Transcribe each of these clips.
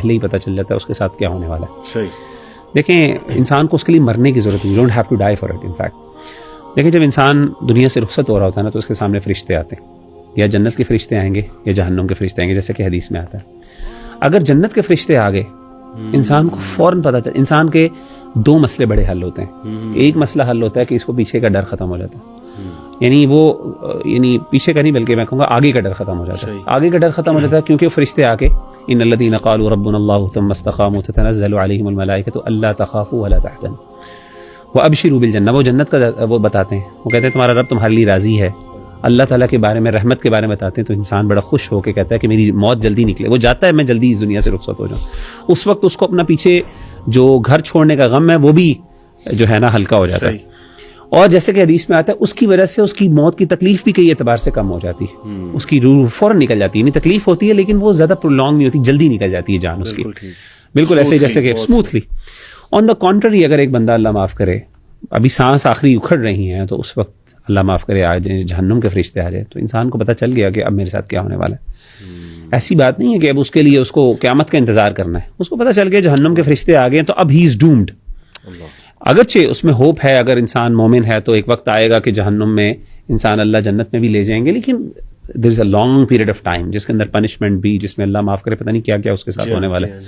پہلے ہی پتہ چل جاتا ہے اس کے ساتھ کیا ہونے والا ہے. صحیح. دیکھیں انسان کو اس کے لیے مرنے کی ضرورت نہیں, you don't have to die for it. In fact دیکھیں جب انسان دنیا سے رخصت ہو رہا ہوتا ہے نا تو اس کے سامنے فرشتے آتے ہیں, یا جنت کے فرشتے آئیں گے یا جہنم کے فرشتے آئیں گے, جیسے کہ حدیث میں آتا ہے. اگر جنت کے فرشتے آ گئے انسان کو فوراً پتہ چل, انسان کے دو مسئلے بڑے حل ہوتے ہیں. ایک مسئلہ حل ہوتا ہے کہ اس کو پیچھے کا ڈر ختم ہو جاتا ہے, یعنی پیچھے کا نہیں بلکہ میں کہوں گا آگے کا ڈر ختم ہو جاتا ہے. آگے کا ڈر ختم ہو جاتا ہے کیونکہ فرشتے آ کے ان الذین قالوا ربنا اللہ ثم استقاموا تتنزل علیہم الملائکۃ الا تخافوا ولا تحزنوا وابشروا بالجنہ. وہ جنت کا وہ بتاتے ہیں, وہ کہتے ہیں تمہارا رب تمہارے لیے راضی ہے. اللہ تعالیٰ کے بارے میں, رحمت کے بارے میں بتاتے ہیں تو انسان بڑا خوش ہو کے کہتا ہے کہ میری موت جلدی نکلے. وہ جاتا ہے میں جلدی اس دنیا سے رخصت ہو جاؤں. اس وقت اس کو اپنا پیچھے جو گھر چھوڑنے کا غم ہے وہ بھی جو ہے نا ہلکا ہو جاتا ہے. اور جیسے کہ حدیث میں آتا ہے اس کی وجہ سے اس کی موت کی تکلیف بھی کئی اعتبار سے کم ہو جاتی ہے. اس کی روح فوراً نکل جاتی ہے, یعنی تکلیف ہوتی ہے لیکن وہ زیادہ پرولونگ نہیں ہوتی, جلدی نکل جاتی ہے جان اس کی, بالکل ایسے جیسے کہ اسموتھلی. آن دا کانٹری اگر ایک بندہ اللہ معاف کرے ابھی سانس آخری اکھڑ رہی ہیں تو اس وقت اللہ معاف کرے آ جائیں جہنم کے فرشتے آ جائیں تو انسان کو پتہ چل گیا کہ اب میرے ساتھ کیا ہونے والا ہے. ایسی بات نہیں ہے کہ اب اس کے لیے اس کو قیامت کا انتظار کرنا ہے. اس کو پتہ چل گیا جہنم کے فرشتے آ گئے تو اب ہی از ڈومڈ. اگرچہ اس میں ہوپ ہے, اگر انسان مومن ہے تو ایک وقت آئے گا کہ جہنم میں انسان اللہ جنت میں بھی لے جائیں گے, لیکن there is a long period of time جس کے اندر پنشمنٹ بھی, جس میں اللہ معاف کرے پتہ نہیں کیا کیا اس کے ساتھ ہونے والا ہے.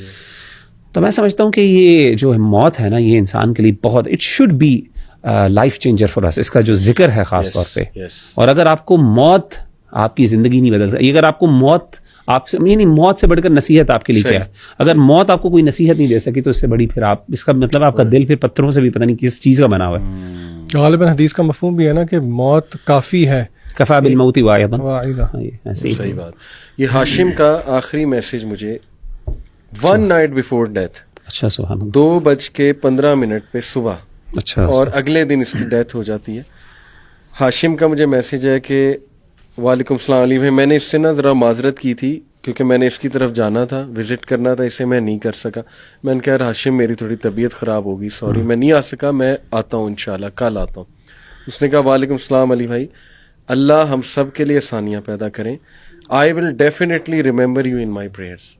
تو میں سمجھتا ہوں کہ یہ جو موت ہے نا یہ انسان کے لیے بہت, it should be life changer for us. اس کا جو ذکر ہے خاص طور پہ, اور اگر آپ کو موت آپ کی زندگی نہیں بدل سکتی, اگر آپ کو موت آپ سے, یعنی موت سے بڑھ کر نصیحت آپ کے لیے کیا ہے. اگر موت آپ کو کوئی نصیحت نہیں دے سکی تو اس سے بڑی پھر آپ, اس کا مطلب آپ کا دل پھر پتھروں سے بھی پتہ نہیں کس چیز کا بنا ہوا ہے. غالباً حدیث کا مفہوم بھی ہے نا کہ موت کافی ہے, کفا بالموت واحدا. صحیح بات. یہ ہاشم کا آخری میسج مجھے 1 night before death, اچھا سبحان اللہ, 2:15 پہ صبح, اچھا, اور اگلے دن اس کی ڈیتھ ہو جاتی ہے. ہاشم کا مجھے میسج ہے کہ وعلیکم السلام علی بھائی, میں نے اس سے نا ذرا معذرت کی تھی کیونکہ میں نے اس کی طرف جانا تھا, وزٹ کرنا تھا, اسے میں نہیں کر سکا. میں نے کہا ہاشم میری تھوڑی طبیعت خراب ہوگی, سوری میں نہیں آ سکا, میں آتا ہوں انشاءاللہ, کل آتا ہوں. اس نے کہا وعلیکم السلام علی بھائی, اللہ ہم سب کے لیے آسانیاں پیدا کریں. I will definitely remember you in my prayers.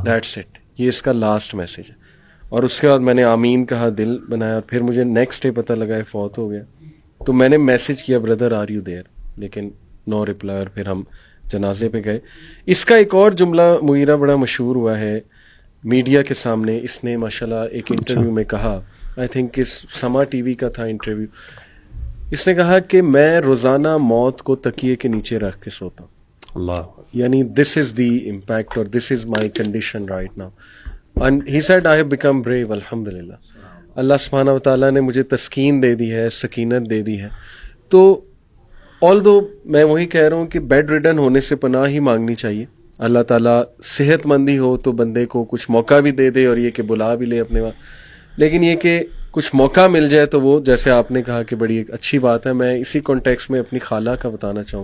That's it. یہ اس کا لاسٹ میسج ہے. اور اس کے بعد میں نے آمین کہا, دل بنایا, اور پھر مجھے نیکسٹ ڈے پتہ لگا ہے فوت ہو گیا. تو میں نے میسج کیا بردر آر یو دیئر, لیکن نو رپلائی, اور پھر ہم جنازے پہ گئے. اس کا ایک اور جملہ مغیرہ بڑا مشہور ہوا ہے میڈیا کے سامنے. اس نے ماشاءاللہ ایک انٹرویو میں کہا, آئی تھنک اس سما ٹی وی کا تھا انٹرویو, اس نے کہا کہ میں روزانہ موت کو تکیے کے نیچے رکھ کے سوتا ہوں. اللہ, یعنی دس از دی امپیکٹ اور this is my condition right now. And he said I have become brave, الحمدللہ. اللہ سبحانہ و تعالیٰ نے مجھے تسکین دے دی ہے, سکینت دے دی ہے. تو although میں وہی کہہ رہا ہوں کہ بیڈ ریڈن ہونے سے پناہ ہی مانگنی چاہیے. اللہ تعالیٰ صحت مندی ہو تو بندے کو کچھ موقع بھی دے دے, اور یہ کہ بلا بھی لے اپنے وہاں, لیکن یہ کہ کچھ موقع مل جائے تو وہ جیسے آپ نے کہا کہ بڑی ایک اچھی بات ہے. میں اسی کانٹیکسٹ میں اپنی خالہ کا بتانا چاہوں گا.